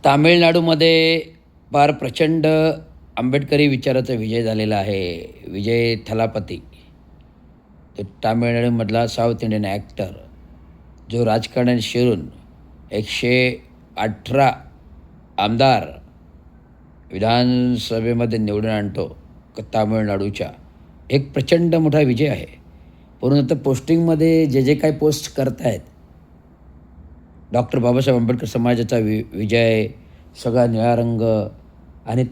तामिळनाडूमध्ये फार प्रचंड आंबेडकरी विचाराचा विजय झालेला आहे. विजय थलापती, तो तामिळनाडूमधला साऊथ इंडियन ॲक्टर, जो राजकारणात शिरून 118 आमदार विधानसभेमध्ये निवडून आणतो तामिळनाडूच्या. एक प्रचंड मोठा विजय आहे. परंतु आता पोस्टिंगमध्ये जे जे काही पोस्ट करतायत, डॉक्टर बाबासाहेब आंबेडकर समाजाचा विजय, सगळा निळा रंग आणि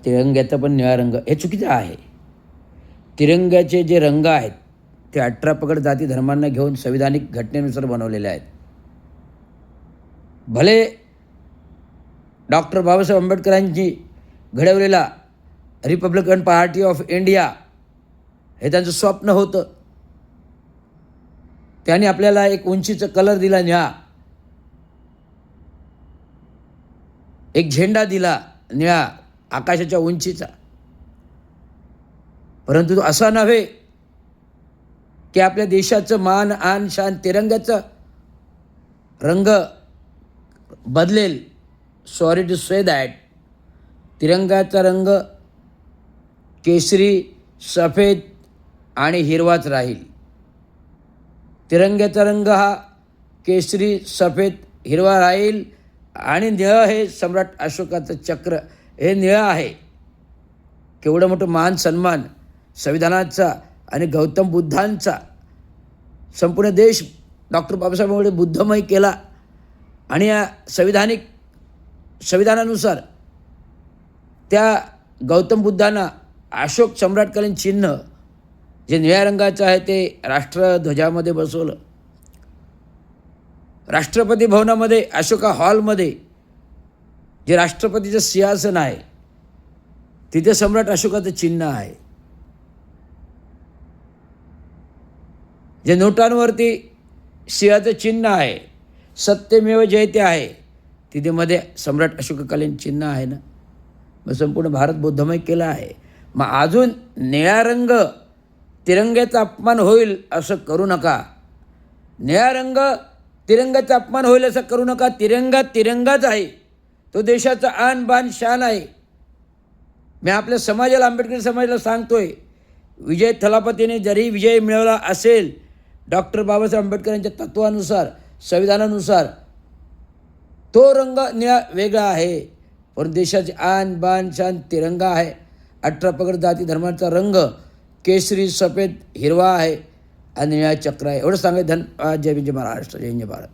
तिरंग्याचा पण निळा रंग, हे चुकीचं आहे. तिरंग्याचे जे रंग आहेत ते 18 पगड जाती धर्मांना घेऊन संविधानिक घटनेनुसार बनवलेले आहेत. भले डॉक्टर बाबासाहेब आंबेडकरांची घडवलेला रिपब्लिकन पार्टी ऑफ इंडिया हे त्यांचं स्वप्न होतं. त्यांनी आपल्याला एक उंचीचा कलर दिला निळा, एक झेंडा दिला निळा आकाशाच्या उंचीचा. परंतु असा नव्हे की आपल्या देशाचं मान आन शान तिरंग्याचा रंग बदलेल. सॉरी टू से दॅट, तिरंगाचा रंग केसरी, सफेद आणि हिरवाच राहील. तिरंग्याचा रंग हा केसरी, सफेद, हिरवा राहील. आणि निळं हे सम्राट अशोकाचं चक्र हे निळं आहे. केवढं मोठं मान सन्मान संविधानाचा आणि गौतम बुद्धांचा. संपूर्ण देश डॉक्टर बाबासाहेबांमुळे बुद्धमय केला. आणि या संविधानानुसार त्या गौतम बुद्धांना अशोक सम्राटकालीन चिन्ह जे निळ्या रंगाचं आहे ते राष्ट्रध्वजामध्ये बसवलं. राष्ट्रपती भवनामध्ये अशोका हॉलमध्ये जे राष्ट्रपतीचं सिंहासन आहे तिथे सम्राट अशोकाचं चिन्ह आहे. जे नोटांवरती सिंहाचं चिन्ह आहे, सत्यमेव जयते आहे, तिथे मध्ये सम्राट अशोककालीन चिन्ह आहे ना. मग संपूर्ण भारत बुद्धमय केला आहे. मग अजून निळा रंग तिरंग्याचा अपमान होईल असं करू नका. निळा रंग तिरंगाचा अपमान होईल असं करू नका. तिरंगा तिरंगाच आहे, तो देशाचा आन बान शान आहे. मी आपल्या समाजाला, आंबेडकरी समाजाला सांगतोय, विजय थलापतीने जरी विजय मिळवला असेल डॉक्टर बाबासाहेब आंबेडकरांच्या तत्वानुसार, संविधानानुसार, तो रंग निळा वेगळा आहे. पण देशाचे आन बान शान तिरंगा आहे. 18 पगड जाती धर्माचा रंग केसरी, सफेद, हिरवा आहे आणि निळा चक्र आहे. एवढं सांगायचं. धन्यवाद. जय महाराष्ट्र, जय भारत.